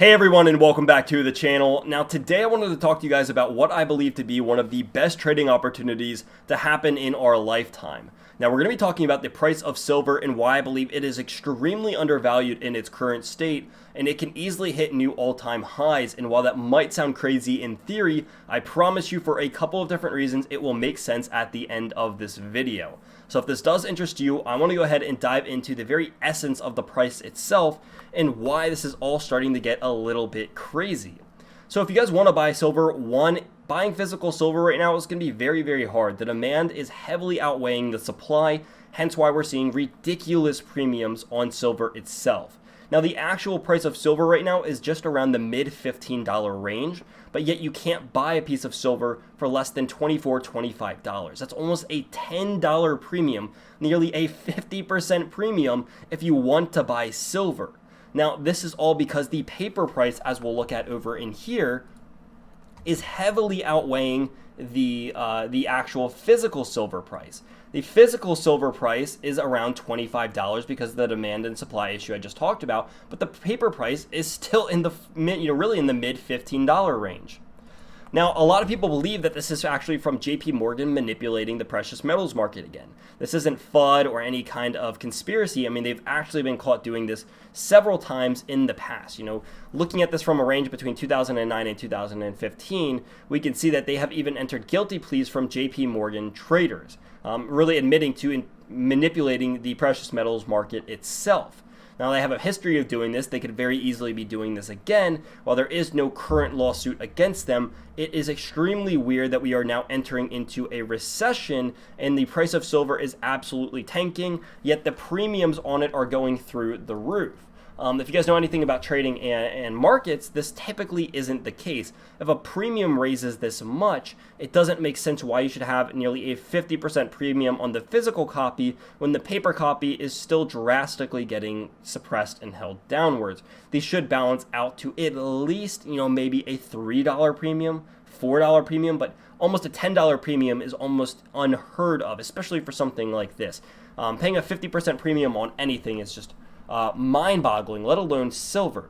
Hey everyone, and welcome back to the channel. Now today I wanted to talk to you guys about what I believe to be one of the best trading opportunities to happen in our lifetime. Now we're going to be talking about the price of silver and why I believe it is extremely undervalued in its current state, and it can easily hit new all-time highs. And while that might sound crazy in theory, I promise you for a couple of different reasons it will make sense at the end of this video. So if this does interest you, I want to go ahead and dive into the very essence of the price itself and why this is all starting to get a little bit crazy. So if you guys want to buy silver, buying physical silver right now is going to be very, very hard. The demand is heavily outweighing the supply, hence why we're seeing ridiculous premiums on silver itself. Now the actual price of silver right now is just around the mid $15 range, but yet you can't buy a piece of silver for less than $24, $25. That's almost a $10 premium, nearly a 50% premium if you want to buy silver. Now this is all because the paper price, as we'll look at over in here, is heavily outweighing the actual physical silver price. The physical silver price is around $25 because of the demand and supply issue I just talked about, but the paper price is still in the really in the mid $15 range. Now, a lot of people believe that this is actually from JP Morgan manipulating the precious metals market again. This isn't FUD or any kind of conspiracy. I mean, they've actually been caught doing this several times in the past. Looking at this from a range between 2009 and 2015, we can see that they have even entered guilty pleas from JP Morgan traders, really admitting to manipulating the precious metals market itself. Now, they have a history of doing this. They could very easily be doing this again. While there is no current lawsuit against them, it is extremely weird that we are now entering into a recession and the price of silver is absolutely tanking, yet the premiums on it are going through the roof. If you guys know anything about trading and markets, this typically isn't the case. If a premium raises this much, it doesn't make sense why you should have nearly a 50% premium on the physical copy when the paper copy is still drastically getting suppressed and held downwards. These should balance out to at least, maybe a $3 premium, $4 premium, but almost a $10 premium is almost unheard of, especially for something like this. Paying a 50% premium on anything is just mind-boggling, let alone silver.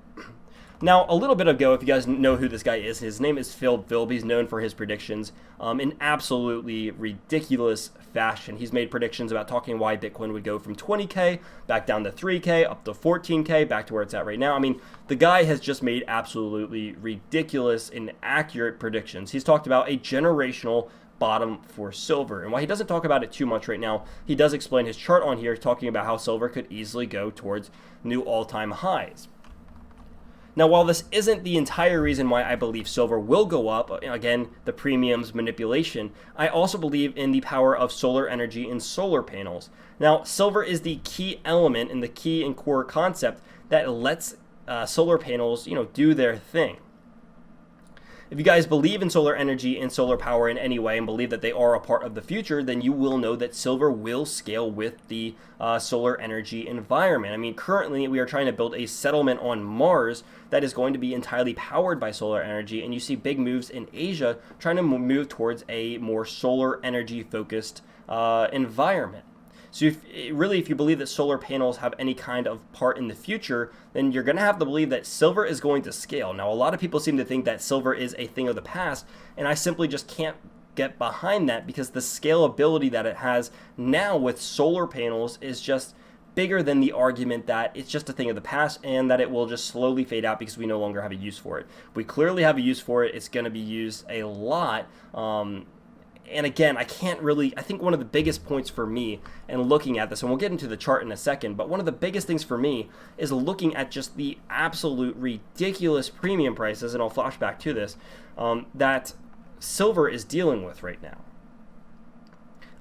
Now, a little bit ago, if you guys know who this guy is, his name is Phil Philby. He's known for his predictions in absolutely ridiculous fashion. He's made predictions about talking why Bitcoin would go from 20K back down to 3K, up to 14K, back to where it's at right now. I mean, the guy has just made absolutely ridiculous and accurate predictions. He's talked about a generational bottom for silver. And while he doesn't talk about it too much right now, he does explain his chart on here talking about how silver could easily go towards new all-time highs. Now, while this isn't the entire reason why I believe silver will go up, again, the premiums manipulation, I also believe in the power of solar energy and solar panels. Now, silver is the key element and the key and core concept that lets solar panels, do their thing. If you guys believe in solar energy and solar power in any way and believe that they are a part of the future, then you will know that silver will scale with the solar energy environment. I mean, currently we are trying to build a settlement on Mars that is going to be entirely powered by solar energy, and you see big moves in Asia trying to move towards a more solar energy focused environment. So if you believe that solar panels have any kind of part in the future, then you're going to have to believe that silver is going to scale. Now, a lot of people seem to think that silver is a thing of the past, and I simply just can't get behind that because the scalability that it has now with solar panels is just bigger than the argument that it's just a thing of the past and that it will just slowly fade out because we no longer have a use for it. We clearly have a use for it. It's going to be used a lot. And again, I think one of the biggest points for me and looking at this, and we'll get into the chart in a second, but one of the biggest things for me is looking at just the absolute ridiculous premium prices, and I'll flash back to this, that silver is dealing with right now.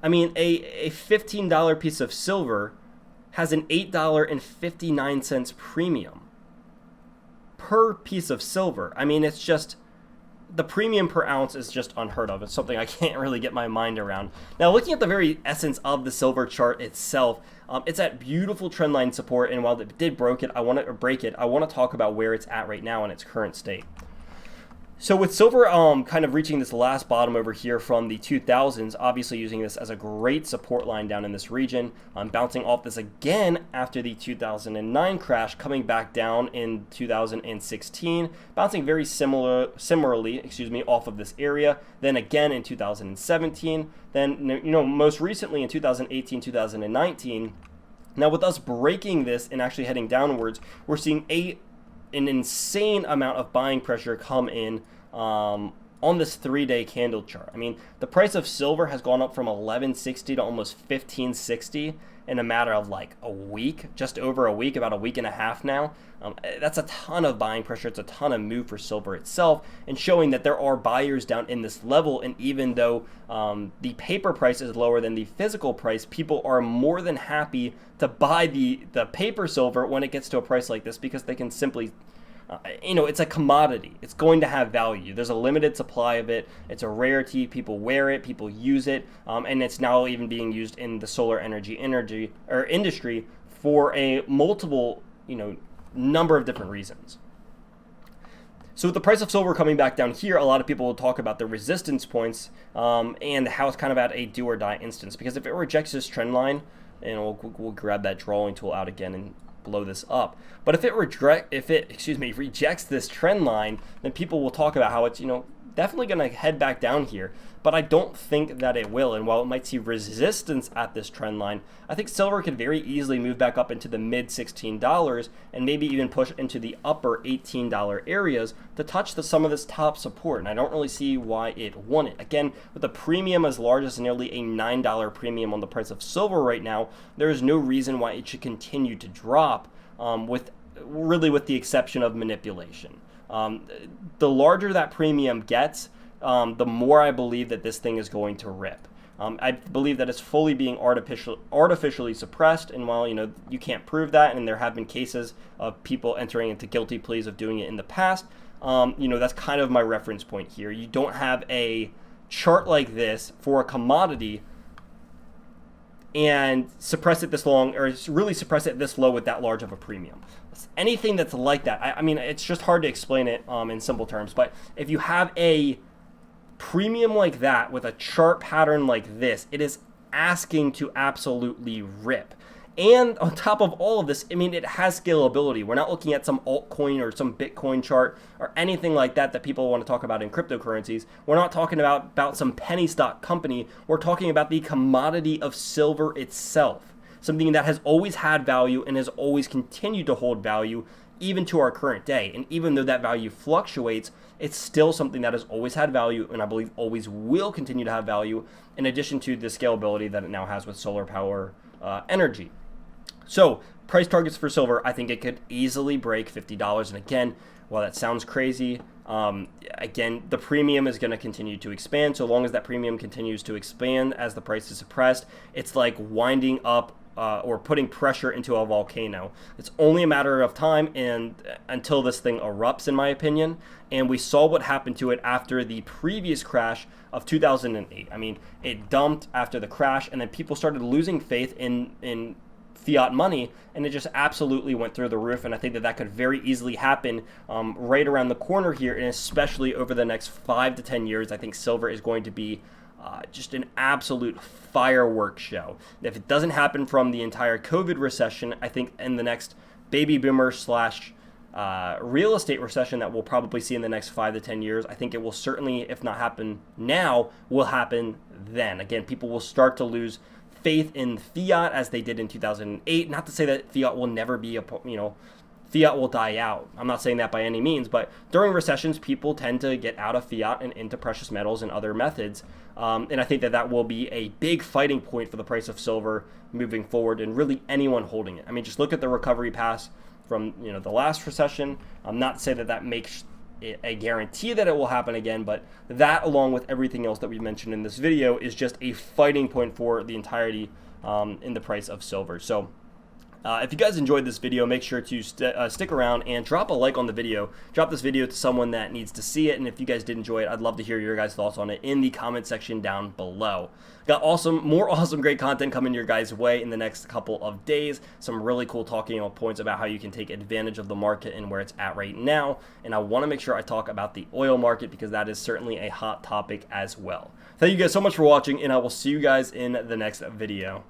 I mean, a $15 piece of silver has an $8.59 premium per piece of silver. I mean, it's just... the premium per ounce is just unheard of. It's something I can't really get my mind around. Now, looking at the very essence of the silver chart itself, it's at beautiful trendline support, and while it did break it, I want to talk about where it's at right now in its current state. So with silver kind of reaching this last bottom over here from the 2000s, obviously using this as a great support line down in this region, bouncing off this again after the 2009 crash, coming back down in 2016, bouncing very similarly, off of this area, then again in 2017, then most recently in 2018, 2019. Now with us breaking this and actually heading downwards, we're seeing an insane amount of buying pressure come in on this 3-day candle chart. I mean, the price of silver has gone up from 1160 to almost 1560 in a matter of like a week, just over a week, about a week and a half now. That's a ton of buying pressure. It's a ton of move for silver itself, and showing that there are buyers down in this level. And even though the paper price is lower than the physical price, people are more than happy to buy the paper silver when it gets to a price like this, because they can simply it's a commodity. It's going to have value. There's a limited supply of it. It's a rarity. People wear it. People use it. And it's now even being used in the solar energy industry for a multiple, number of different reasons. So with the price of silver coming back down here, a lot of people will talk about the resistance points and how it's kind of at a do or die instance. Because if it rejects this trend line, and we'll grab that drawing tool out again and blow this up. But if it rejects this trend line, then people will talk about how it's definitely going to head back down here. But I don't think that it will. And while it might see resistance at this trend line, I think silver could very easily move back up into the mid $16 and maybe even push into the upper $18 areas to touch some of this top support. And I don't really see why it wouldn't. Again, with a premium as large as nearly a $9 premium on the price of silver right now, there is no reason why it should continue to drop, with the exception of manipulation. The larger that premium gets, the more I believe that this thing is going to rip. I believe that it's fully being artificially suppressed, and while you can't prove that, and there have been cases of people entering into guilty pleas of doing it in the past, that's kind of my reference point here. You don't have a chart like this for a commodity and suppress it this long, or really suppress it this low with that large of a premium. Anything that's like that, I mean, it's just hard to explain it in simple terms, but if you have a premium like that with a chart pattern like this, it is asking to absolutely rip. And on top of all of this, I mean, it has scalability. We're not looking at some altcoin or some Bitcoin chart or anything like that people want to talk about in cryptocurrencies. We're not talking about some penny stock company. We're talking about the commodity of silver itself, something that has always had value and has always continued to hold value even to our current day. And even though that value fluctuates, it's still something that has always had value, and I believe always will continue to have value, in addition to the scalability that it now has with solar power energy. So price targets for silver, I think it could easily break $50. And again, while that sounds crazy, again, the premium is going to continue to expand. So long as that premium continues to expand as the price is suppressed, it's like winding up or putting pressure into a volcano. It's only a matter of time and until this thing erupts, in my opinion. And we saw what happened to it after the previous crash of 2008. I mean, it dumped after the crash, and then people started losing faith in fiat money, and it just absolutely went through the roof. And I think that could very easily happen right around the corner here, and especially over the next 5 to 10 years. I think silver is going to be just an absolute fireworks show. If it doesn't happen from the entire COVID recession, I think in the next baby boomer / real estate recession that we'll probably see in the next 5 to 10 years, I think it will certainly, if not happen now, will happen then. Again, people will start to lose faith in fiat as they did in 2008. Not to say that fiat will never be fiat will die out. I'm not saying that by any means, but during recessions, people tend to get out of fiat and into precious metals and other methods. And I think that will be a big fighting point for the price of silver moving forward, and really anyone holding it. I mean, just look at the recovery path from the last recession. I'm not to say that makes it a guarantee that it will happen again, but that, along with everything else that we mentioned in this video, is just a fighting point for the entirety in the price of silver. So If you guys enjoyed this video, make sure to stick around and drop a like on the video. Drop this video to someone that needs to see it, and if you guys did enjoy it, I'd love to hear your guys' thoughts on it in the comment section down below. Got more awesome, great content coming your guys' way in the next couple of days. Some really cool talking points about how you can take advantage of the market and where it's at right now. And I want to make sure I talk about the oil market because that is certainly a hot topic as well. Thank you guys so much for watching, and I will see you guys in the next video.